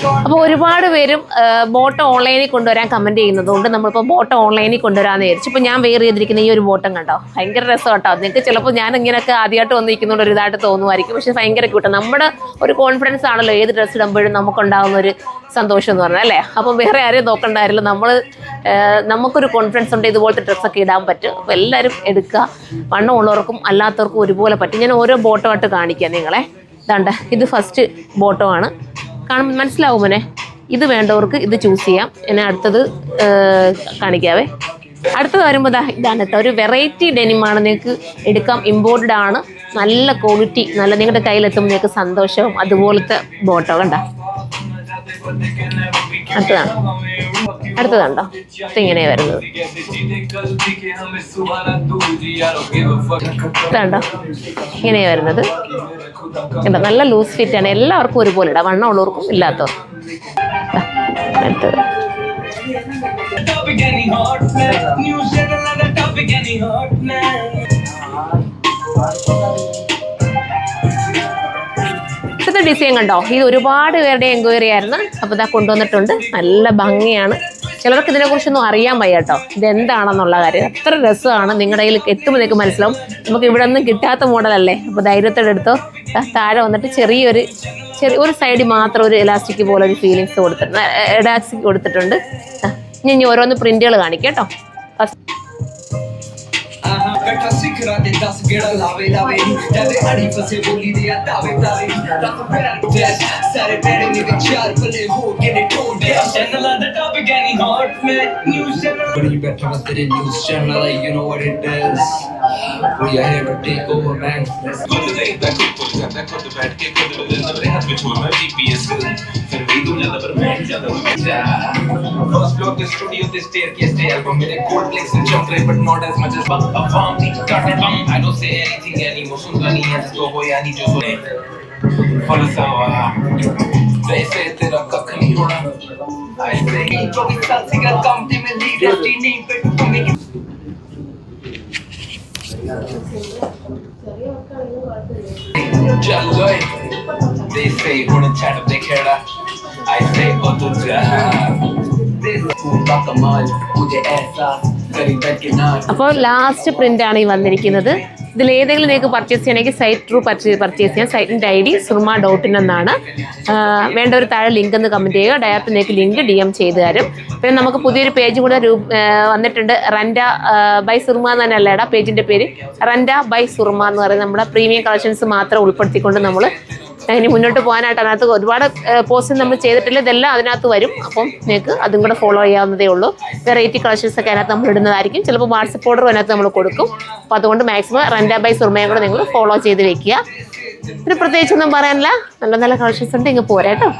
അപ്പോൾ ഒരുപാട് പേരും ബോട്ടം ഓൺലൈനിൽ കൊണ്ടുവരാൻ കമൻറ്റ് ചെയ്യുന്നതുകൊണ്ട് നമ്മളിപ്പോൾ ബോട്ടം ഓൺലൈനിൽ കൊണ്ടുവരാമെന്ന് വിചാരിച്ചു. ഇപ്പോൾ ഞാൻ വെയർ ചെയ്തിരിക്കുന്ന ഈ ഒരു ബോട്ടം കണ്ടോ, ഭയങ്കര രസം കേട്ടോ. നിങ്ങൾക്ക് ചിലപ്പോൾ ഞാൻ ഇങ്ങനെയൊക്കെ ആദ്യമായിട്ട് വന്നിരിക്കുന്നതുകൊണ്ട് ഒരു ഇതായിട്ട് തോന്നുമായിരിക്കും, പക്ഷേ ഭയങ്കര ക്യൂട്ടാണ്. നമ്മുടെ ഒരു കോൺഫിഡൻസ് ആണല്ലോ ഏത് ഡ്രസ്സ് ഇടുമ്പോഴും നമുക്കുണ്ടാകുന്ന ഒരു സന്തോഷം എന്ന് പറഞ്ഞാൽ അല്ലേ. അപ്പം വേറെ ആരെയും നോക്കണ്ടായിരുന്നില്ല, നമുക്കൊരു കോൺഫിഡൻസ് ഉണ്ട്, ഇതുപോലത്തെ ഡ്രസ്സൊക്കെ ഇടാൻ പറ്റും. അപ്പോൾ എല്ലാവരും എടുക്കുക, വണ്ണമുള്ളവർക്കും അല്ലാത്തവർക്കും ഒരുപോലെ പറ്റും. ഞാൻ ഓരോ ബോട്ടമായിട്ട് കാണിക്കാം നിങ്ങളെ. ഇതാണ്ട് ഇത് ഫസ്റ്റ് ബോട്ടമാണ്, കാണുമ്പോൾ മനസ്സിലാവും മോനെ. ഇത് വേണ്ടവർക്ക് ഇത് ചൂസ് ചെയ്യാം. എന്നെ അടുത്തത് കാണിക്കാവേ. അടുത്തത് വരുമ്പോൾ ഇതാണ് കേട്ടോ, ഒരു വെറൈറ്റി ഡെനിമാണ്, നിങ്ങൾക്ക് എടുക്കാം. ഇമ്പോർട്ടഡ് ആണ്, നല്ല ക്വാളിറ്റി, നല്ല നിങ്ങളുടെ കയ്യിലെത്തുമ്പോൾ നിങ്ങൾക്ക് സന്തോഷവും. അതുപോലത്തെ ബോട്ടോ കണ്ട. അടുത്തതുണ്ടോ, ഇങ്ങനെയാണ് വരുന്നത്. ഇതാണ്ടോ ഇങ്ങനെയാണ് വരുന്നത്. കണ്ടോ, നല്ല ലൂസ് ഫിറ്റ് ആണ്. എല്ലാവർക്കും ഒരുപോലെ ഇടാം, വണ്ണം ഉള്ളവർക്കും ഇല്ലാത്തവർക്കും. അടുത്തത് അടുത്ത ഡിസൈൻ കണ്ടോ, ഇത് ഒരുപാട് പേരുടെ എൻക്വയറി ആയിരുന്നു. അപ്പോൾ ഇതാ കൊണ്ടുവന്നിട്ടുണ്ട്, നല്ല ഭംഗിയാണ്. ചിലർക്ക് ഇതിനെക്കുറിച്ചൊന്നും അറിയാൻ വയ്യ കേട്ടോ, ഇതെന്താണെന്നുള്ള കാര്യം. അത്ര രസമാണ്, നിങ്ങളുടെ കയ്യിൽ എത്തുമ്പോൾ നിങ്ങൾക്ക് മനസ്സിലാവും. നമുക്ക് ഇവിടെ ഒന്നും കിട്ടാത്ത മോഡലല്ലേ. അപ്പോൾ ധൈര്യത്തോടെ എടുത്തോ. താഴെ വന്നിട്ട് ഒരു സൈഡിൽ മാത്രം ഒരു എലാസ്റ്റിക് പോലെ ഒരു ഫീലിങ്സ് കൊടുത്തിട്ടുണ്ട്, എലാസ്റ്റിക് കൊടുത്തിട്ടുണ്ട്. ഇനി ഓരോന്ന് പ്രിന്റുകൾ കാണിക്കാം കേട്ടോ. First floor, the studio, the staircase, the album, मेरे cold flex and jump rate, but not as much as a farm. I don't say anything anymore. सुनता नहीं है तो हो या नहीं जो सुने. Follow sawa. वैसे तेरा कख नहीं होना. I say जो भी साथ सिगर कम थे में लीड रही नहीं पे तुम्हें. चलो they say उन्हें chat देखेड़ा. I say ओ तू जा. അപ്പോൾ ലാസ്റ്റ് പ്രിൻ്റാണ് ഈ വന്നിരിക്കുന്നത്. ഇതിലേതെങ്കിലും നിങ്ങൾക്ക് പർച്ചേസ് ചെയ്യണമെങ്കിൽ സൈറ്റ് ത്രൂ പർച്ചേസ് ചെയ്യാം. സൈറ്റിൻ്റെ ID surma.in എന്നാണ്. വേണ്ട ഒരു താഴെ ലിങ്ക് എന്ന് കമൻറ്റ് ചെയ്യുക. ഡയറക്റ്റ് നിങ്ങൾക്ക് ലിങ്ക് DM ചെയ്ത് തരും. പിന്നെ നമുക്ക് പുതിയൊരു പേജ് കൂടെ വന്നിട്ടുണ്ട്. റെൻഡ ബൈ സുർമ എന്ന് തന്നെയല്ലേടാ പേജിൻ്റെ പേര്, റെൻഡ ബൈ സുർമ എന്ന് പറയുന്നത്. നമ്മുടെ പ്രീമിയം കളക്ഷൻസ് മാത്രം ഉൾപ്പെടുത്തിക്കൊണ്ട് നമ്മൾ ഇനി മുന്നോട്ട് പോകാനായിട്ട് അതിനകത്ത് ഒരുപാട് പോസ്റ്റ് നമ്മൾ ചെയ്തിട്ടില്ല, ഇതെല്ലാം അതിനകത്ത് വരും. അപ്പം നിങ്ങൾക്ക് അതും കൂടെ ഫോളോ ചെയ്യാവുന്നതേ ഉള്ളൂ. വെറൈറ്റി കളക്ഷൻസ് ഒക്കെ അതിനകത്ത് നമ്മൾ ഇടുന്നതായിരിക്കും. ചിലപ്പോൾ വാട്സപ്പ് ഓർഡറും അതിനകത്ത് നമ്മൾ കൊടുക്കും. അപ്പോൾ അതുകൊണ്ട് മാക്സിമം റെൻഡ ബൈ സുർമയും കൂടെ നിങ്ങൾ ഫോളോ ചെയ്ത് വെക്കുക. പിന്നെ പ്രത്യേകിച്ചൊന്നും പറയാനില്ല, നല്ല നല്ല കളക്ഷൻസ് ഉണ്ട്, ഇങ്ങ് പോരാ കേട്ടോ.